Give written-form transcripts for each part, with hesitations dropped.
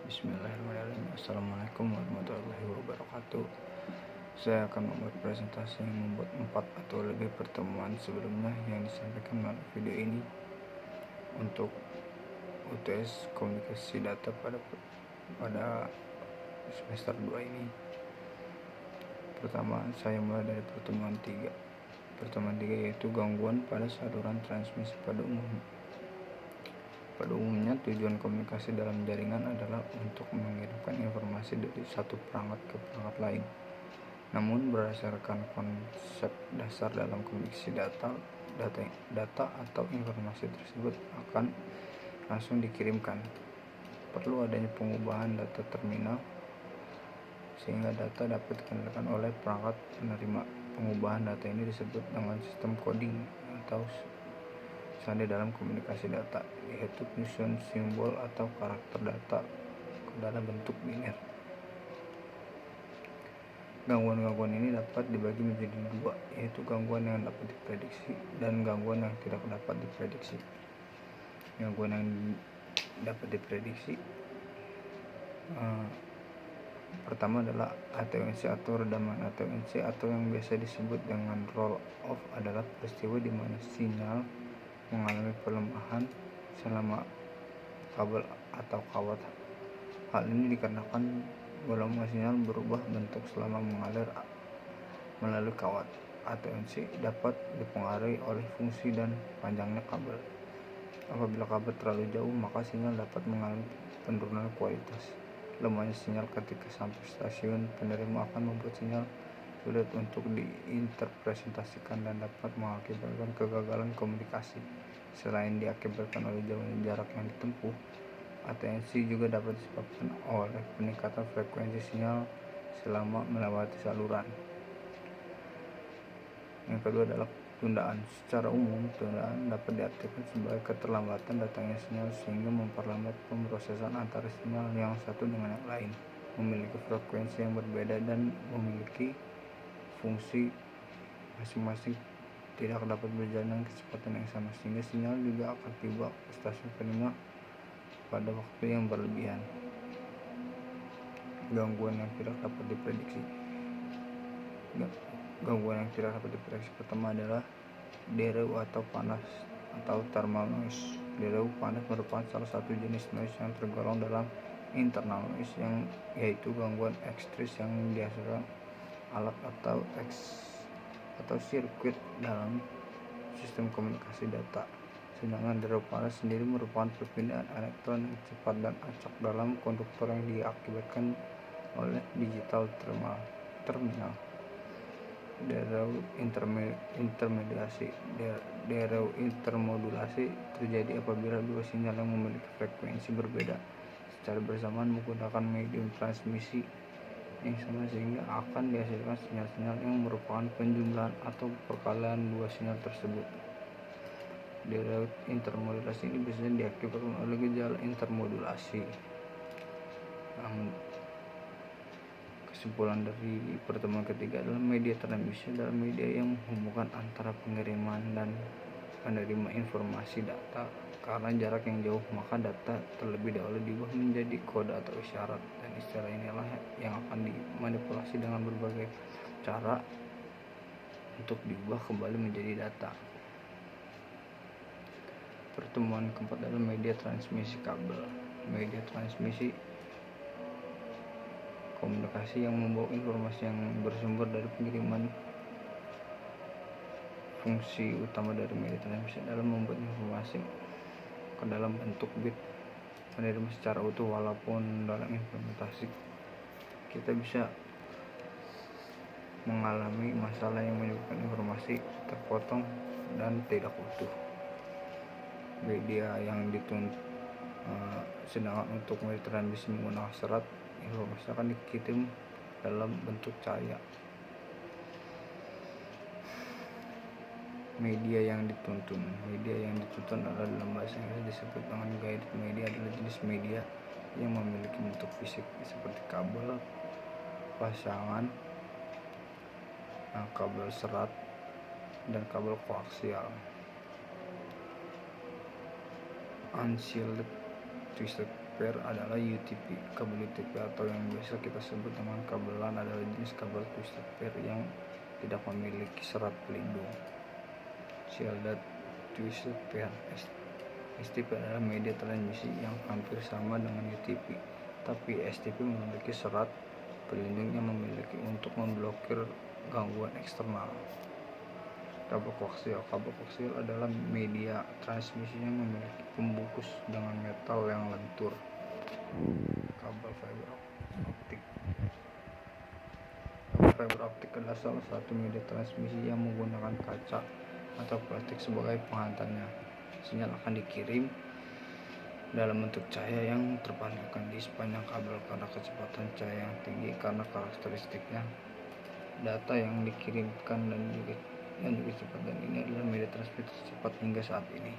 Bismillahirrahmanirrahim. Assalamualaikum warahmatullahi wabarakatuh. Saya akan membuat presentasi yang membuat 4 atau lebih pertemuan sebelumnya yang disampaikan melalui video ini untuk UTS Komunikasi Data pada semester 2 ini. Pertama, saya mulai dari pertemuan 3. Pertemuan 3 yaitu gangguan pada saluran transmisi pada umumnya. Pada umumnya, tujuan komunikasi dalam jaringan adalah untuk mengirimkan informasi dari satu perangkat ke perangkat lain. Namun, berdasarkan konsep dasar dalam komunikasi data atau informasi tersebut akan langsung dikirimkan. Perlu adanya pengubahan data terminal sehingga data dapat dikendalikan oleh perangkat penerima. Pengubahan data ini disebut dengan sistem coding atau sandi dalam komunikasi data, yaitu penyusunan simbol atau karakter data ke dalam bentuk biner. Gangguan-gangguan ini dapat dibagi menjadi 2, yaitu gangguan yang dapat diprediksi dan gangguan yang tidak dapat diprediksi. Gangguan yang dapat diprediksi pertama adalah ATNC atau redaman. ATNC atau yang biasa disebut dengan roll off adalah peristiwa di mana sinyal mengalami pelemahan selama kabel atau kawat. Hal ini dikarenakan gelombang sinyal berubah bentuk selama mengalir melalui kawat. ATNC dapat dipengaruhi oleh fungsi dan panjangnya kabel. Apabila kabel terlalu jauh, maka sinyal dapat mengalami penurunan kualitas. Lemahnya sinyal ketika sampai stasiun penerima akan membuat sinyal sulit untuk diinterpretasikan dan dapat mengakibatkan kegagalan komunikasi. Selain diakibatkan oleh jauhnya jarak yang ditempuh, ATNC juga dapat disebabkan oleh peningkatan frekuensi sinyal selama melewati saluran. Yang kedua adalah tundaan. Secara umum, tundaan dapat diartikan sebagai keterlambatan datangnya sinyal sehingga memperlambat pemrosesan antara sinyal yang satu dengan yang lain, memiliki frekuensi yang berbeda dan memiliki fungsi masing-masing tidak dapat berjalan dengan kecepatan yang sama, sehingga sinyal juga akan tiba ke stasiun penerima pada waktu yang berlebihan. Gangguan yang tidak dapat diprediksi. Gangguan yang tidak dapat diprediksi pertama adalah derau atau panas atau thermal noise. Derau panas merupakan salah satu jenis noise yang tergolong dalam internal noise, yaitu gangguan ekstris yang dihasilkan alat atau sirkuit dalam sistem komunikasi data. Sedangkan derau panas sendiri merupakan perpindahan elektron yang cepat dan acak dalam konduktor yang diakibatkan oleh digital terminal. Derau intermodulasi terjadi apabila dua sinyal yang memiliki frekuensi berbeda secara bersamaan menggunakan medium transmisi yang sama, sehingga akan dihasilkan sinyal-sinyal yang merupakan penjumlahan atau perkalian dua sinyal tersebut. Derau intermodulasi ini biasanya diakibatkan oleh gejala intermodulasi. Kesimpulan dari pertemuan ketiga adalah media transmisi adalah media yang menghubungkan antara pengiriman dan penerima informasi data. Karena jarak yang jauh, maka data terlebih dahulu diubah menjadi kode atau isyarat, dan istilah inilah yang akan dimanipulasi dengan berbagai cara untuk diubah kembali menjadi data. Pertemuan keempat adalah media transmisi kabel. Media transmisi komunikasi yang membawa informasi yang bersumber dari pengiriman. Fungsi utama dari media transmisi adalah membuat informasi ke dalam bentuk bit penerima secara utuh, walaupun dalam implementasi kita bisa mengalami masalah yang menyebabkan informasi terpotong dan tidak utuh. Media yang sedangkan untuk media transmisi menggunakan serat, informasi akan dikirim dalam bentuk cahaya. Media yang dituntun adalah dalam bahasa Inggris disebut dengan guided media, adalah jenis media yang memiliki bentuk fisik seperti kabel pasangan, kabel serat, dan kabel koaksial. Unshielded twisted pair adalah UTP. Kabel UTP atau yang biasa kita sebut dengan kabel LAN adalah jenis kabel twisted pair yang tidak memiliki serat pelindung. Shielded twisted pair. STP adalah media transmisi yang hampir sama dengan UTP, tapi STP memiliki serat pelindung yang memiliki untuk memblokir gangguan eksternal. Kabel koaksial adalah media transmisi yang memiliki pembungkus dengan metal yang lentur. Kabel fiber optik. Kabel fiber optik adalah salah satu media transmisi yang menggunakan kaca atau plastik sebagai penghantarnya. Sinyal akan dikirim dalam bentuk cahaya yang terpantulkan di sepanjang kabel karena kecepatan cahaya yang tinggi. Karena karakteristiknya, data yang dikirimkan dan juga cepat, dan ini adalah media transmisi tercepat hingga saat ini.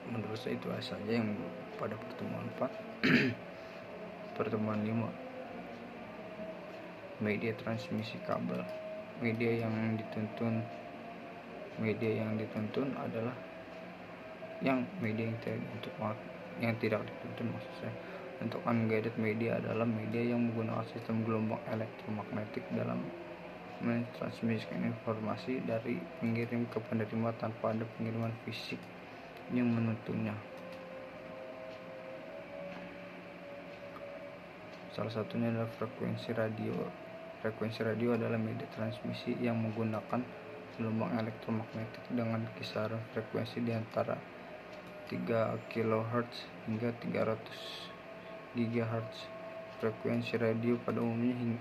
Menurut saya itu saja yang pada pertemuan 4. Pertemuan 5, media transmisi kabel. Media yang dituntun adalah media yang tidak dituntun, maksud saya. Untuk unguided media adalah media yang menggunakan sistem gelombang elektromagnetik dalam mentransmisikan informasi dari pengirim ke penerima tanpa ada pengiriman fisik yang menuntunnya. Salah satunya adalah frekuensi radio. Frekuensi radio adalah media transmisi yang menggunakan gelombang elektromagnetik dengan kisaran frekuensi di antara 3 kHz hingga 300 GHz. Frekuensi radio pada umumnya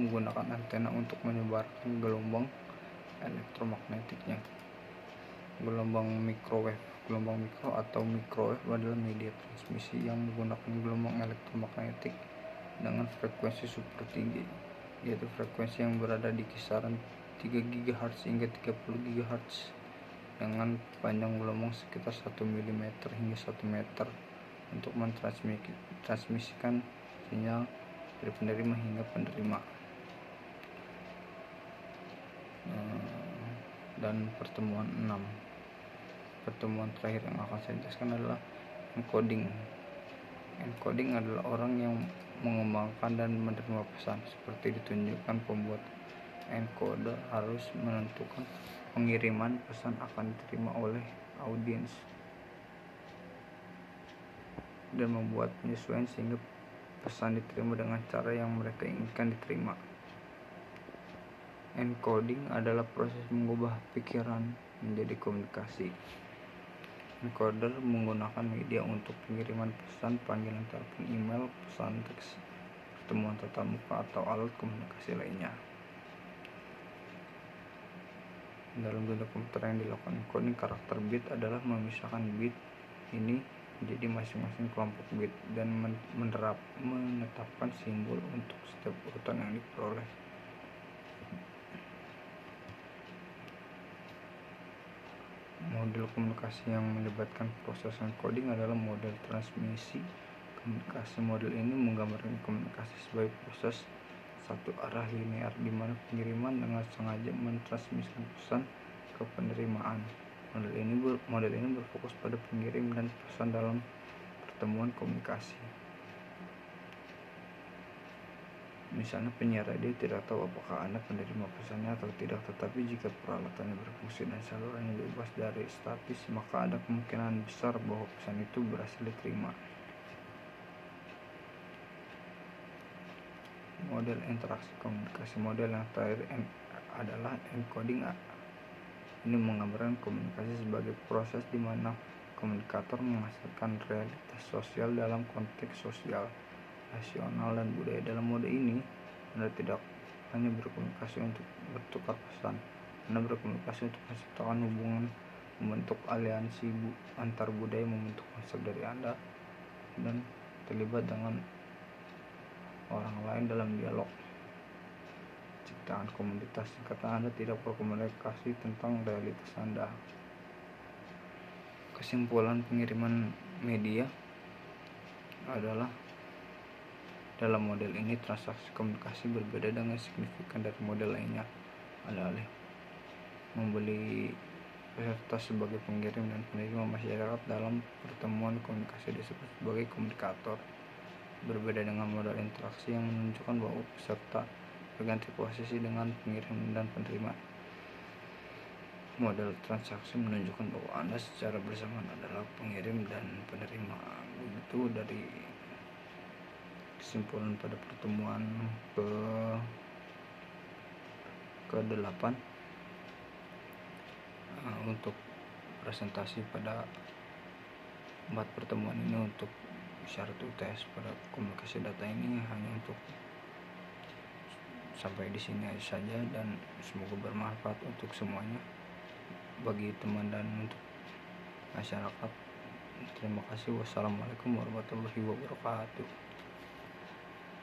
menggunakan antena untuk menyebarkan gelombang elektromagnetiknya. Gelombang mikro atau microwave adalah media transmisi yang menggunakan gelombang elektromagnetik dengan frekuensi super tinggi, yaitu frekuensi yang berada di kisaran 3 GHz hingga 30 GHz dengan panjang gelombang sekitar 1 mm hingga 1 meter untuk mentransmisikan sinyal dari penerima hingga penerima. Dan pertemuan 6, pertemuan terakhir yang akan saya jelaskan adalah encoding. Encoding adalah orang yang mengembangkan dan menerima pesan. Seperti ditunjukkan, pembuat encoder harus menentukan pengiriman pesan akan diterima oleh audiens dan membuat penyesuaian sehingga pesan diterima dengan cara yang mereka inginkan diterima. Encoding adalah proses mengubah pikiran menjadi komunikasi. Encoder menggunakan media untuk pengiriman pesan, panggilan telepon, email, pesan teks, pertemuan tatap muka, atau alat komunikasi lainnya. Dalam dunia komputer yang dilakukan encoding, karakter bit adalah memisahkan bit ini menjadi masing-masing kelompok bit dan menetapkan simbol untuk setiap urutan yang diperoleh. Model komunikasi yang melibatkan proses encoding adalah model transmisi komunikasi. Model ini menggambarkan komunikasi sebagai proses satu arah linear di mana pengiriman dengan sengaja mentransmisikan pesan ke penerimaan. Model ini berfokus pada pengirim dan pesan dalam pertemuan komunikasi. Misalnya, penyiar radio tidak tahu apakah Anda penerima pesannya atau tidak, tetapi jika peralatannya berfungsi dan salurannya bebas dari statis, maka ada kemungkinan besar bahwa pesan itu berhasil diterima. Model interaksi komunikasi. Model yang terakhir adalah encoding. Ini menggambarkan komunikasi sebagai proses di mana komunikator menghasilkan realitas sosial dalam konteks sosial, rasional, dan budaya. Dalam mode ini, Anda tidak hanya berkomunikasi untuk bertukar pesan, Anda berkomunikasi untuk menciptakan hubungan, membentuk aliansi antar budaya, membentuk konsep dari Anda, dan terlibat dengan orang lain dalam dialog. Ciptaan komunitas. Kata Anda tidak berkomunikasi tentang realitas Anda. Kesimpulan pengiriman media adalah dalam model ini transaksi komunikasi berbeda dengan signifikan dari model lainnya. Alih-alih membeli peserta sebagai pengirim dan penerima masyarakat dalam pertemuan komunikasi disebut sebagai komunikator. Berbeda dengan modal interaksi yang menunjukkan bahwa peserta berganti posisi dengan pengirim dan penerima. Model transaksi menunjukkan bahwa Anda secara bersamaan adalah pengirim dan penerima. Begitu dari kesimpulan pada pertemuan ke-8 untuk presentasi pada 4 pertemuan ini. Untuk syarat UTS pada komunikasi data ini hanya untuk sampai di sini saja, dan semoga bermanfaat untuk semuanya, bagi teman dan untuk masyarakat. Terima kasih. Wassalamualaikum warahmatullahi wabarakatuh.